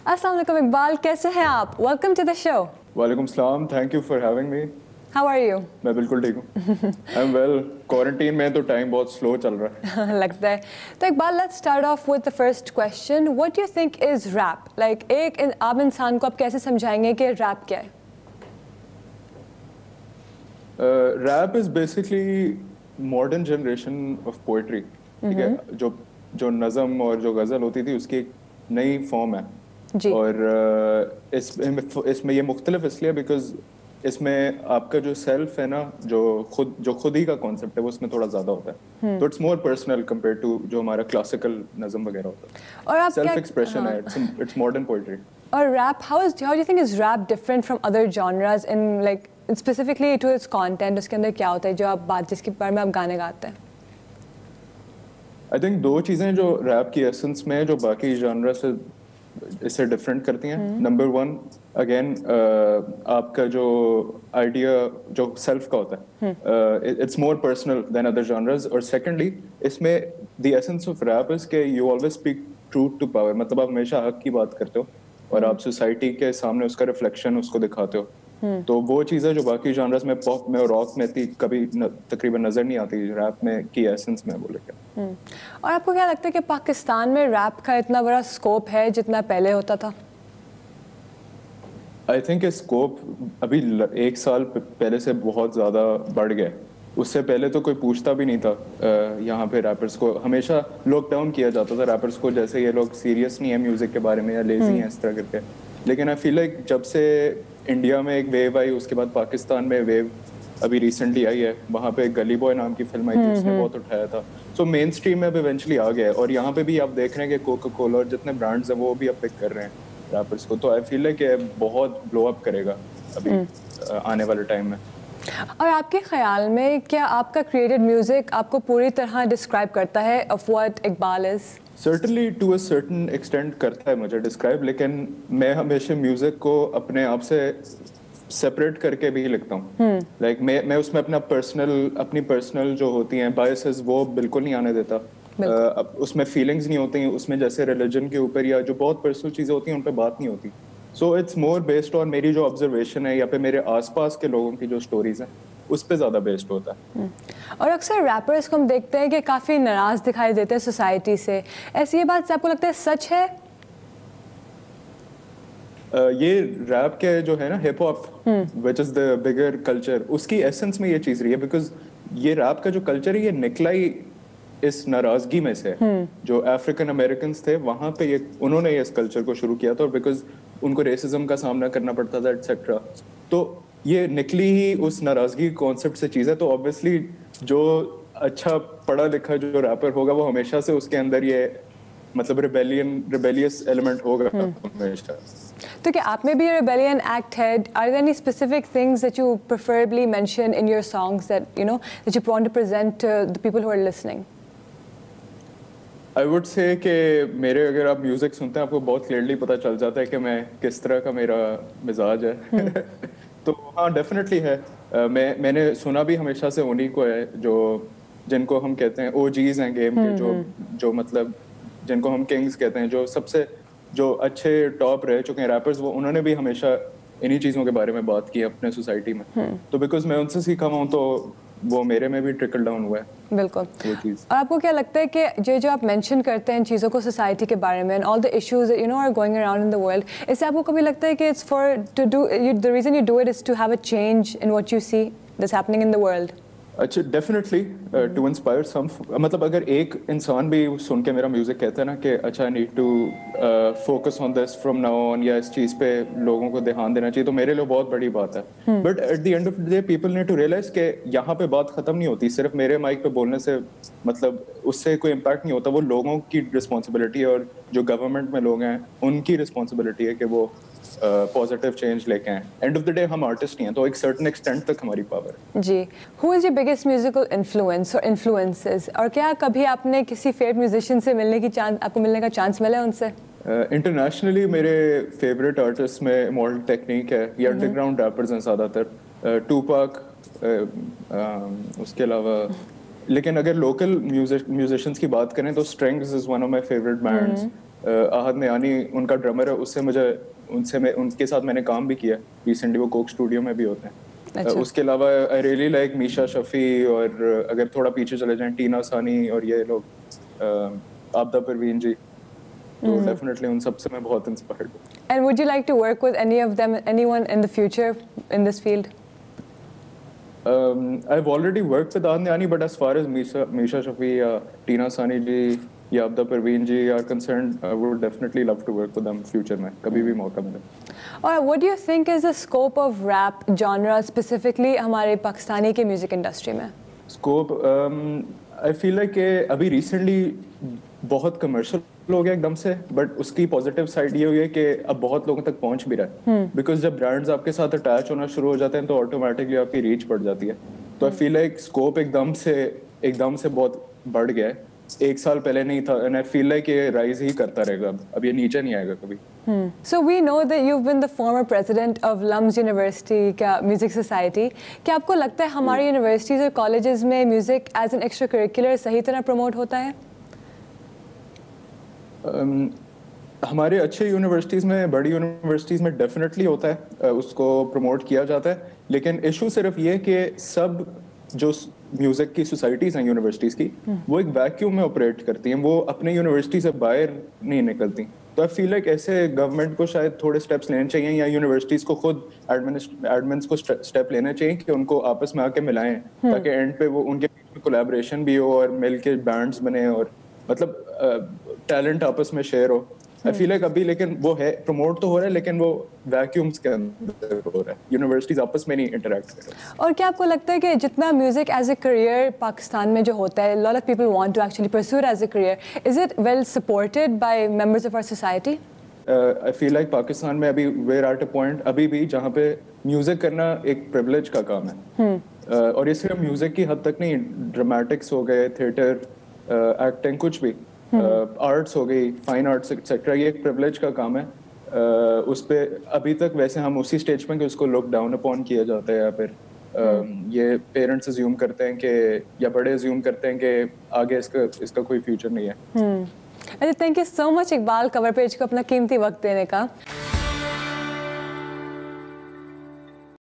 अस्सलाम वालेकुम इकबाल, कैसे हैं आप? Welcome to the show. वालेकुम सलाम, thank you for having me. How are you? मैं बिल्कुल ठीक हूँ. I am well. क्वारंटीन में तो टाइम बहुत स्लो चल रहा है. लगता है. तो Iqbal, let's start off with the first question. What do you think is rap? Like एक आम इंसान को आप कैसे समझाएंगे कि रैप क्या है? Rap is basically modern generation of poetry. ठीक है, जो नज़म और जो गज़ल होती थी उसकी एक नई फॉर्म है. जी. और इसमें ये मुख्तलिफ इसलिए बिकॉज इसमें आपका जो सेल्फ है ना, जो खुद ही का कॉन्सेप्ट है वो उसमें थोड़ा ज़्यादा होता है. तो it's more personal compare to जो हमारा क्लासिकल नज़म वगैरह होता है. और आप सेल्फ एक्सप्रेशन है. It's modern poetry. और rap, how do you think is rap different from other genres in like specifically to its content? उसके अंदर क्या होता है जो आप जिसके बारे में आप गाने गाते हैं? आई थिंक दो चीज़ें जो रैप की एसेंस में जो बाकी जॉनरा से इससे डिफरेंट करती हैं. नंबर वन, अगेन आपका जो आइडिया जो सेल्फ का होता है, it's more personal than other genres. और सेकेंडली, इसमें the essence of rap is के you always speak truth to power. मतलब आप हमेशा हक की बात करते हो और आप सोसाइटी के सामने उसका रिफ्लेक्शन उसको दिखाते हो. तो वो चीज़ें जो बाकी जॉनर्स में, पॉप में और रॉक में थी, कभी तकरीबन नज़र नहीं आती रैप में की एसेंस में बोले क्या. और आपको क्या लगता है कि पाकिस्तान में रैप का इतना बड़ा स्कोप है जितना पहले होता था? आई थिंक स्कोप अभी एक साल पहले से बहुत ज़्यादा बढ़ गया. उससे पहले तो कोई पूछता भी नहीं था यहाँ पे रैपर्स को. हमेशा लुक डाउन किया जाता था रैपर्स को, जैसे ये लोग सीरियस नहीं है म्यूज़िक के बारे में या लेजी हैं इस तरह करके. लेकिन आई फील लाइक जब से इंडिया में एक वेव आई, उसके बाद पाकिस्तान में वेव अभी रिसेंटली आई है. वहाँ पे गली बॉय नाम की फिल्म आई थी, उसने बहुत उठाया था. सो मेन स्ट्रीम में अब इवेंचुअली आ गया है. और यहाँ पे भी आप देख रहे हैं कि कोका कोला और जितने ब्रांड्स हैं वो भी अब पिक कर रहे हैं रैपर्स को. तो आई फील लाइक बहुत ब्लो अप करेगा अभी आने वाले टाइम में. और आपके ख्याल में क्या आपका क्रिएटेड म्यूजिक आपको पूरी तरह डिस्क्राइब करता है of what Iqbal is? Certainly to a certain extent करता है मुझे डिस्क्राइब, लेकिन मैं हमेशा म्यूजिक को अपने आप से सेपरेट करके भी लिखता हूँ. लाइक मैं उसमें अपनी पर्सनल जो होती हैं बायसेस वो बिल्कुल नहीं आने देता. उसमें फीलिंग्स नहीं होती, उसमें जैसे रिलीजन के ऊपर या जो बहुत पर्सनल चीज़ें होती हैं उन पर बात नहीं होती. So it's more based on मेरी जो ऑब्जर्वेशन है या फिर मेरे आसपास के लोगों की जो स्टोरीज हैं उस पर ज़्यादा बेस्ड होता है. और अक्सर रैपर्स को हम देखते हैं कि काफ़ी नाराज़ दिखाई देते हैं सोसाइटी से. ऐसी ये बात आपको लगता है सच है? ये रैप के जो है ना hip hop which is the bigger culture, उसकी एसेंस में ये चीज़ रही है. बिकॉज ये रैप का जो कल्चर है ये निकला ही इस नाराज़गी में से. जो अफ्रीकन अमेरिकन थे वहाँ पे ये उन्होंने इस कल्चर को शुरू किया था. और बिकॉज उनको रेसिज्म का सामना करना पड़ता था एटसेट्रा, तो ये निकली ही उस नाराज़गी कॉन्सेप्ट से चीज़ है. तो ऑब्वियसली जो अच्छा पढ़ा लिखा जो रैपर होगा वो हमेशा से उसके अंदर ये मतलब रिबेलियस एलिमेंट होगा हमेशा. तो क्या आप में भी रिबेलियन एक्ट है? Are there any specific things that you preferably mention in your songs that you know that you want to present to the people who are listening? I would say कि मेरे अगर आप music सुनते हैं आपको बहुत clearly पता चल जाता है कि मैं किस तरह का मेरा मिजाज है. तो हाँ डेफिनेटली है. मैंने सुना भी हमेशा से उन्हीं को है जो जिनको हम कहते हैं ओजीज हैं गेम के, जो मतलब जिनको हम किंग्स कहते हैं, जो सबसे जो अच्छे टॉप रह चुके हैं रैपर्स, वो उन्होंने भी हमेशा इन्हीं चीज़ों के बारे में बात की अपने सोसाइटी में. तो बिकॉज मैं उनसे सीखा हूँ तो वो मेरे में भी ट्रिकल डाउन हुआ है. बिल्कुल. वो चीज़. और आपको क्या लगता है कि जो आप मेंशन करते हैं चीज़ों को सोसाइटी के बारे में, all the issues you know are going around in the world, इससे आपको कभी लगता है कि it's for to do the reason you do it is to have a change in what you see that's happening in the world? अच्छा, definitely to inspire some. मतलब अगर एक इंसान भी सुन के मेरा म्यूजिक कहता है ना कि अच्छा I need to focus on this from now on, या इस चीज़ पे लोगों को ध्यान देना चाहिए, तो मेरे लिए बहुत बड़ी बात है. But at the end of the day people need to realise कि यहाँ पे बात खत्म नहीं होती सिर्फ मेरे माइक पे बोलने से. मतलब उससे कोई इम्पैक्ट नहीं होता. वो लोगों की रिस्पॉन्सिबिलिटी है और जो गवर्नमेंट में लोग हैं उनकी रिस्पॉन्सिबिलिटी है कि वो पॉजिटिव चेंज लेके आए. एंड ऑफ द डे हम आर्टिस्ट नहीं हैं, तो एक सर्टेन एक्सटेंट तक हमारी पावर है. जी. Who is your biggest musical influence और इन्फ्लुएंसेस? और क्या कभी आपने किसी फेवरेट म्यूजिशियन से आपको मिलने का चांस मिला उनसे? इंटरनेशनली मेरे फेवरेट आर्टिस्ट में इमॉर्टल टेक्निक है. ये अंडरग्राउंड रैपर्स हैं ज़्यादातर. टूपाक, उसके अलावा लेकिन अगर लोकल म्यूजिशियंस की बात करें तो Strings is one of my favourite bands. Ahad Nayani उनका ड्रमर है, उनके साथ मैंने काम भी किया रिसेंटली, वो कोक स्टूडियो में भी होते हैं। उसके अलावा I really like Meesha Shafi, और अगर थोड़ा पीछे चले जाएं टीना सानी और ये लोग, आबदा परवीन जी, तो डेफिनेटली उन सब से मैं बहुत इंस्पायर्ड हूँ। And would you like to work with any of them, anyone in the future in this field? I've already worked with Ahad Niani, but as far as Misha Shafi, Tina Sani ji, या Abda Parveen ji are concerned, I would definitely love to work with them future में, कभी भी मौका मिले। Alright, what do you think is the scope of rap genre specifically हमारे पाकिस्तानी के music industry में? Scope, I feel like कि अभी recently बहुत कमर्शियल हो गया एकदम से, बट उसकी पॉजिटिव साइड ये हुई है कि अब बहुत लोगों तक पहुंच भी रहा है, बिकॉज जब ब्रांड्स आपके साथ अटैच होना शुरू हो जाते हैं तो ऑटोमेटिकली आपकी रीच बढ़ जाती है। तो आई फील लाइक स्कोप एकदम से बहुत बढ़ गया है, एक साल पहले नहीं था, एंड आई फील लाइक ये राइज ही करता रहेगा, अब ये नीचे नहीं आएगा कभी। So we know that you've been the former president of Lums University का म्यूजिक सोसाइटी। क्या आपको लगता है हमारी यूनिवर्सिटीज और कॉलेजेस में music as an extracurricular सही तरह प्रमोट होता है? हमारे अच्छे यूनिवर्सिटीज़ में, बड़ी यूनिवर्सिटीज़ में डेफिनेटली होता है, उसको प्रमोट किया जाता है, लेकिन इशू सिर्फ ये कि सब जो म्यूज़िक की सोसाइटीज़ हैं यूनिवर्सिटीज़ की, वो एक वैक्यूम में ऑपरेट करती हैं, वो अपने यूनिवर्सिटी से बाहर नहीं निकलती। तो आई फील लाइक ऐसे गवर्नमेंट को शायद थोड़े स्टेप्स लेने चाहिए, या यूनिवर्सिटीज़ को खुद एडमिन्स को स्टेप लेने चाहिए कि उनको आपस में आके मिलाएं, ताकि एंड पे वो उनके बीच में कोलैबोरेशन भी हो और मिल के बैंड्स बने और मतलब टैलेंट आपस में शेयर हो। आई फील लाइक अभी लेकिन वो है, प्रमोट तो हो रहा है, लेकिन वो वैक्यूम्स के अंदर हो रहा है, यूनिवर्सिटीज आपस में नहीं इंटरेक्ट कर रही। और क्या आपको लगता है कि जितना music as a career Pakistan में जो होता है, lot of people want to actually pursue it as a career, is it well supported by members of our society? I feel like Pakistan में अभी वेयर एट अ पॉइंट अभी भी जहाँ पे म्यूजिक करना एक प्रिविलेज का काम है, और ये सिर्फ म्यूजिक की हद तक नहीं, ड्रामेटिक्स हो गए, थिएटर, एक्टिंग, कुछ भी आर्ट्स हो गई, फाइन आर्ट्स एक्सेट्रा, ये एक प्रिविलेज का काम है। उस पे अभी तक वैसे हम उसी स्टेज पे कि उसको लुक डाउन अपॉन किया जाता है, या फिर ये पेरेंट्स अज्यूम करते हैं कि, या बड़े अज्यूम करते हैं कि आगे इसका कोई फ्यूचर नहीं है। अच्छा, thank you so much Iqbal cover page को अपना कीमती वक्त देने का।